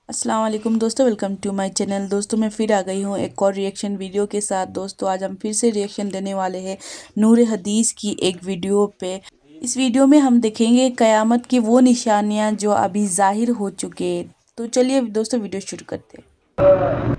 अस्सलाम वालेकुम दोस्तों, वेलकम टू माय चैनल। दोस्तों मैं फिर आ गई हूँ एक और रिएक्शन वीडियो के साथ। दोस्तों आज हम फिर से रिएक्शन देने वाले हैं नूर हदीस की एक वीडियो पे। इस वीडियो में हम देखेंगे क़यामत की वो निशानियाँ जो अभी ज़ाहिर हो चुके हैं। तो चलिए दोस्तों वीडियो शुरू करते हैं।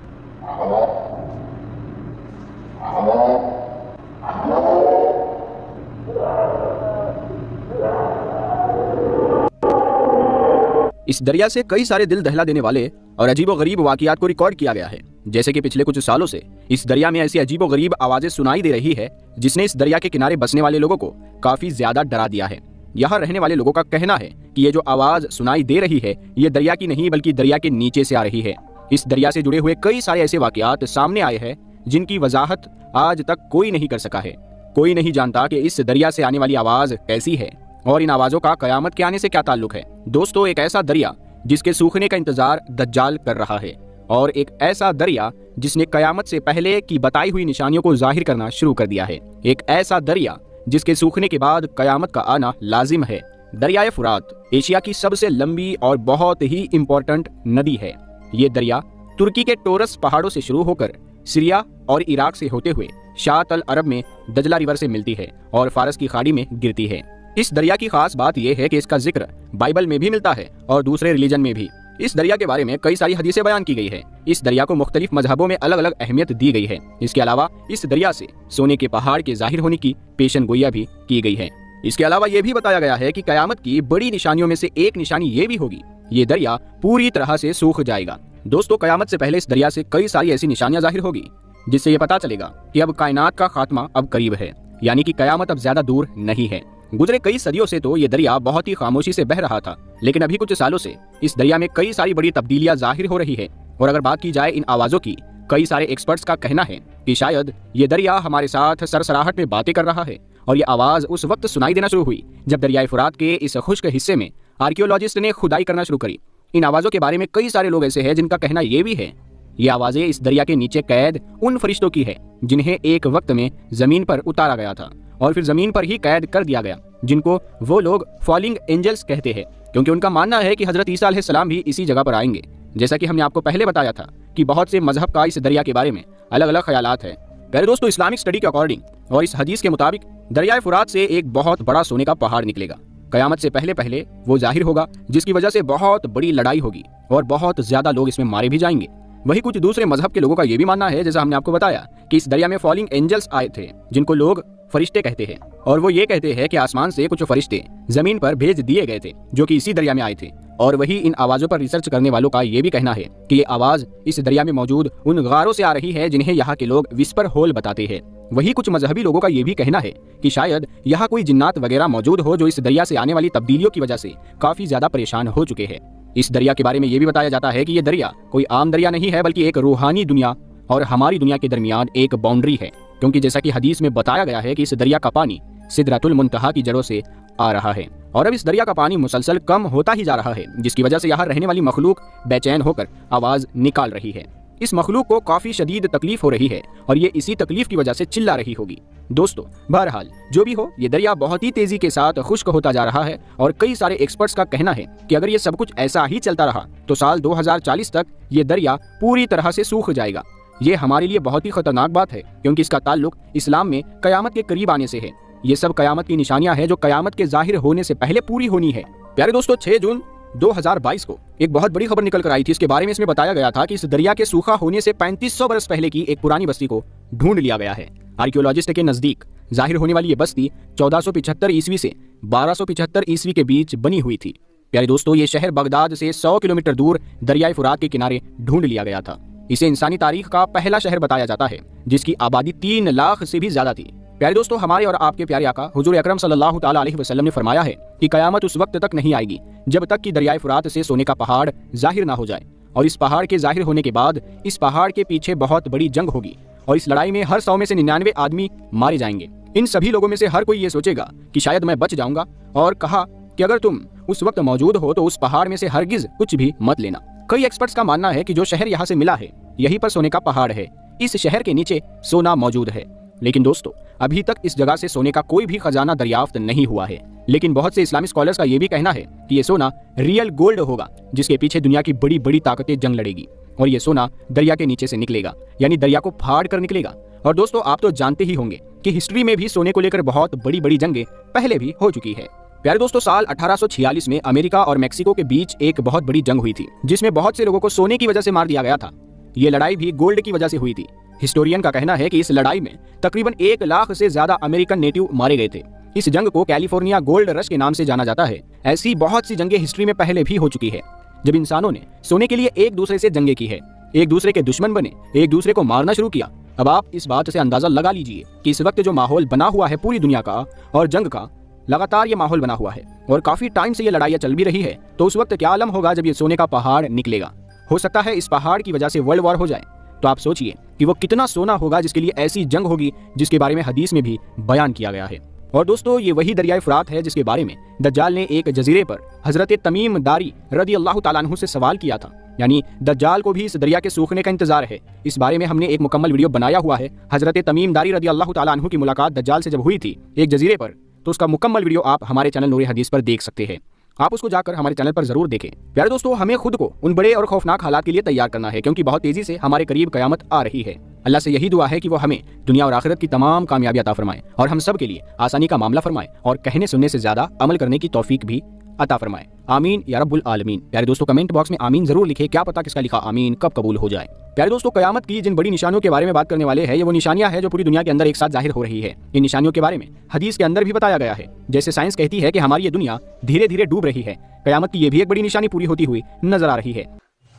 इस दरिया से कई सारे दिल दहला देने वाले और अजीबोगरीब वाकयात को रिकॉर्ड किया गया है। जैसे कि पिछले कुछ सालों से इस दरिया में ऐसी अजीबोगरीब आवाजें सुनाई दे रही है जिसने इस दरिया के किनारे बसने वाले लोगों को काफी ज्यादा डरा दिया है। यहाँ रहने वाले लोगों का कहना है कि ये जो आवाज सुनाई दे रही है ये दरिया की नहीं बल्कि दरिया के नीचे से आ रही है। इस दरिया से जुड़े हुए कई सारे ऐसे वाकयात सामने आए हैं जिनकी वजाहत आज तक कोई नहीं कर सका है। कोई नहीं जानता कि इस दरिया से आने वाली आवाज कैसी है और इन आवाजों का कयामत के आने से क्या ताल्लुक है। दोस्तों एक ऐसा दरिया जिसके सूखने का इंतजार दज्जाल कर रहा है और एक ऐसा दरिया जिसने कयामत से पहले की बताई हुई निशानियों को जाहिर करना शुरू कर दिया है। एक ऐसा दरिया जिसके सूखने के बाद कयामत का आना लाजिम है। दरियाए फुरात एशिया की सबसे लंबी और बहुत ही इंपॉर्टेंट नदी है। ये दरिया तुर्की के टोरस पहाड़ों से शुरू होकर सीरिया और इराक से होते हुए शात अल अरब में दजला रिवर से मिलती है और फारस की खाड़ी में गिरती है। इस दरिया की खास बात यह है कि इसका जिक्र बाइबल में भी मिलता है और दूसरे रिलीजन में भी। इस दरिया के बारे में कई सारी हदीसें बयान की गई है। इस दरिया को मुख्तलिफ मजहबों में अलग अलग अहमियत दी गई है। इसके अलावा इस दरिया से सोने के पहाड़ के जाहिर होने की पेशन गोइया भी की गई है। इसके अलावा यह भी बताया गया है कि कयामत की बड़ी निशानियों में से एक निशानी ये भी होगी, ये दरिया पूरी तरह से सूख जाएगा। दोस्तों कयामत से पहले इस दरिया से कई सारी ऐसी निशानियां जाहिर होगी जिससे ये पता चलेगा कि अब कायनात का खात्मा अब करीब है, यानी कि कयामत अब ज्यादा दूर नहीं है। गुजरे कई सदियों से तो ये दरिया बहुत ही खामोशी से बह रहा था, लेकिन अभी कुछ सालों से इस दरिया में कई सारी बड़ी तब्दीलियां जाहिर हो रही है। और अगर बात की जाए इन आवाजों की, कई सारे एक्सपर्ट्स का कहना है कि शायद ये दरिया हमारे साथ सरसराहट में बातें कर रहा है। और ये आवाज उस वक्त सुनाई देना शुरू हुई जब दरियाए फुरात के इस खुश्क हिस्से में आर्कियोलॉजिस्ट ने खुदाई करना शुरू करी। इन आवाजों के बारे में कई सारे लोग ऐसे हैं जिनका कहना यह भी है ये आवाजें इस दरिया के नीचे कैद उन फरिश्तों की है जिन्हें एक वक्त में जमीन पर उतारा गया था और फिर जमीन पर ही कैद कर दिया गया, जिनको वो लोग फॉलिंग एंजल्स कहते हैं, क्योंकि उनका मानना है कि हजरत ईसा अलैहिस्सलाम भी इसी जगह पर आएंगे। जैसा कि हमने आपको पहले बताया था कि बहुत से मजहब का इस दरिया के बारे में अलग अलग ख्यालात है। पहले दोस्तों इस्लामिक स्टडी के अकॉर्डिंग और इस हदीस के मुताबिक दरियाए फुरात से एक बहुत बड़ा सोने का पहाड़ निकलेगा। कयामत से पहले पहले वो जाहिर होगा, जिसकी वजह से बहुत बड़ी लड़ाई होगी और बहुत ज्यादा लोग इसमें मारे भी जाएंगे। वही कुछ दूसरे मजहब के लोगों का ये भी मानना है, जैसा हमने आपको बताया, कि इस दरिया में फॉलिंग एंजल्स आए थे जिनको लोग फरिश्ते कहते हैं। और वो ये कहते हैं कि आसमान से कुछ फरिश्ते जमीन पर भेज दिए गए थे जो कि इसी दरिया में आए थे। और वही इन आवाजों पर रिसर्च करने वालों का ये भी कहना है कि ये आवाज इस दरिया में मौजूद उन गारों से आ रही है जिन्हें यहाँ के लोग विस्पर होल बताते हैं। वही कुछ मजहबी लोगों का ये भी कहना है कि शायद यहाँ कोई जिन्नात वगैरह मौजूद हो जो इस दरिया से आने वाली तब्दीलियों की वजह से काफी ज्यादा परेशान हो चुके हैं। इस दरिया के बारे में ये भी बताया जाता है कि ये दरिया कोई आम दरिया नहीं है, बल्कि एक रूहानी दुनिया और हमारी दुनिया के दरमियान एक बाउंड्री है, क्योंकि जैसा कि हदीस में बताया गया है कि इस दरिया का पानी सिदरतुल मुंतहा की जड़ों से आ रहा है और अब इस दरिया का पानी मुसलसल कम होता ही जा रहा है, जिसकी वजह से यहाँ रहने वाली मखलूक बेचैन होकर आवाज निकाल रही है। इस मखलूक को काफी शदीद तकलीफ हो रही है और ये इसी तकलीफ की वजह से चिल्ला रही होगी। दोस्तों बहरहाल जो भी हो, ये दरिया बहुत ही तेजी के साथ खुश्क होता जा रहा है और कई सारे एक्सपर्ट्स का कहना है कि अगर ये सब कुछ ऐसा ही चलता रहा तो साल 2040 तक ये दरिया पूरी तरह से सूख जाएगा। ये हमारे लिए बहुत ही खतरनाक बात है, क्योंकि इसका ताल्लुक इस्लाम में कयामत के करीब आने से है। ये सब कयामत की निशानियां हैं जो कयामत के जाहिर होने से पहले पूरी होनी है। प्यारे दोस्तों 6 जून 2022 को एक बहुत बड़ी खबर निकल कर आई थी। इसके बारे में इसमें बताया गया था कि इस दरिया के सूखा होने से 3500 बरस पहले की एक पुरानी बस्ती को ढूंढ लिया गया है। आर्कियोलॉजिस्ट के नजदीक जाहिर होने वाली ये बस्ती 1475 ईस्वी से 1275 ईस्वी के बीच बनी हुई थी। प्यारे दोस्तों ये शहर बगदाद से 100 किलोमीटर दूर दरियाए फुरात के किनारे ढूंढ लिया गया था। इसे इंसानी तारीख का पहला शहर बताया जाता है जिसकी आबादी 3 लाख से भी ज्यादा थी। प्यारे दोस्तों हमारे और आपके प्यारे आका हुजूर अकरम सल्लल्लाहु ताला अलैहि वसल्लम ने फरमाया है कि कयामत उस वक्त तक नहीं आएगी जब तक कि दरियाए फुरात से सोने का पहाड़ जाहिर ना हो जाए। और इस पहाड़ के जाहिर होने के बाद इस पहाड़ के पीछे बहुत बड़ी जंग होगी और इस लड़ाई में हर 100 में से 99 आदमी मारे जाएंगे। इन सभी लोगों में से हर कोई ये सोचेगा कि शायद मैं बच जाऊंगा और कहा कि अगर तुम उस वक्त मौजूद हो तो उस पहाड़ में से हरगिज कुछ भी मत लेना। कई एक्सपर्ट्स का मानना है कि जो शहर यहाँ से मिला है यहीं पर सोने का पहाड़ है। इस शहर के नीचे सोना मौजूद है। लेकिन दोस्तों अभी तक इस जगह से सोने का कोई भी खजाना दरियाफ्त नहीं हुआ है। लेकिन बहुत से इस्लामिक स्कॉलर्स का ये भी कहना है कि ये सोना रियल गोल्ड होगा, जिसके पीछे दुनिया की बड़ी बड़ी ताकतें जंग लड़ेगी और ये सोना दरिया के नीचे से निकलेगा, यानी दरिया को फाड़ कर निकलेगा। और दोस्तों, आप तो जानते ही होंगे कि हिस्ट्री में भी सोने को लेकर बहुत बड़ी बड़ी जंगें पहले भी हो चुकी है। प्यारे दोस्तों, साल 1846 में अमेरिका और मेक्सिको के बीच एक बहुत बड़ी जंग हुई थी, जिसमें बहुत से लोगों को सोने की वजह से मार दिया गया था। ये लड़ाई भी गोल्ड की वजह से हुई थी। हिस्टोरियन का कहना है कि इस लड़ाई में तकरीबन 1 लाख से ज्यादा अमेरिकन नेटिव मारे गए थे। इस जंग को कैलिफोर्निया गोल्ड रश के नाम से जाना जाता है। ऐसी बहुत सी जंगें हिस्ट्री में पहले भी हो चुकी है, जब इंसानों ने सोने के लिए एक दूसरे से जंगें की है, एक दूसरे के दुश्मन बने, एक दूसरे को मारना शुरू किया। अब आप इस बात से अंदाजा लगा लीजिए कि इस वक्त जो माहौल बना हुआ है पूरी दुनिया का और जंग का, लगातार ये माहौल बना हुआ है और काफी टाइम से ये लड़ाइयाँ चल भी रही है। तो उस वक्त क्या आलम होगा जब ये सोने का पहाड़ निकलेगा। हो सकता है इस पहाड़ की वजह से वर्ल्ड वॉर हो जाए। तो आप सोचिए कि वो कितना सोना होगा जिसके लिए ऐसी जंग होगी, जिसके बारे में हदीस में भी बयान किया गया है। और दोस्तों, ये वही दरियाए फुरात है जिसके बारे में दज्जाल ने एक जजीरे पर हजरत तमीम दारी रदी अल्लाह ताला अन्हु से सवाल किया था। यानी दज्जाल को भी इस दरिया के सूखने का इंतजार है। इस बारे में हमने एक मुकम्मल वीडियो बनाया हुआ है। हजरत तमीम दारी रदी अल्लाह ताला अन्हु की मुलाकात दज्जाल से जब हुई थी एक जजीरे पर, तो उसका मुकम्मल वीडियो आप हमारे चैनल नूरे हदीस पर देख सकते हैं। आप उसको जाकर हमारे चैनल पर जरूर देखें। प्यारे दोस्तों, हमें खुद को उन बड़े और खौफनाक हालात के लिए तैयार करना है, क्योंकि बहुत तेजी से हमारे करीब कयामत आ रही है। अल्लाह से यही दुआ है कि वो हमें दुनिया और आखिरत की तमाम कामयाबी अता फरमाए और हम सब के लिए आसानी का मामला फरमाए और कहने सुनने से ज्यादा अमल करने की तौफीक भी अता फरमाए। आमीन या रब्बुल आलमीन। प्यारे दोस्तों, कमेंट बॉक्स में आमीन जरूर लिखे। क्या पता किसका लिखा आमीन कब कबूल हो जाए। प्यारे दोस्तों, कयामत की जिन बड़ी निशानियों के बारे में बात करने वाले हैं, ये वो निशानियां हैं जो पूरी दुनिया के अंदर एक साथ जाहिर हो रही है। इन निशानियों के बारे में हदीस के अंदर भी बताया गया है। जैसे साइंस कहती है कि हमारी ये दुनिया धीरे धीरे डूब रही है, कयामत की ये भी एक बड़ी निशानी पूरी होती हुई नजर आ रही है।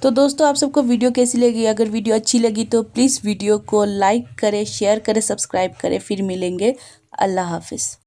तो दोस्तों, आप सबको वीडियो कैसी लगी? अगर वीडियो अच्छी लगी तो प्लीज़ वीडियो को लाइक करें, शेयर करें, सब्सक्राइब करें। फिर मिलेंगे। अल्लाह हाफिज़।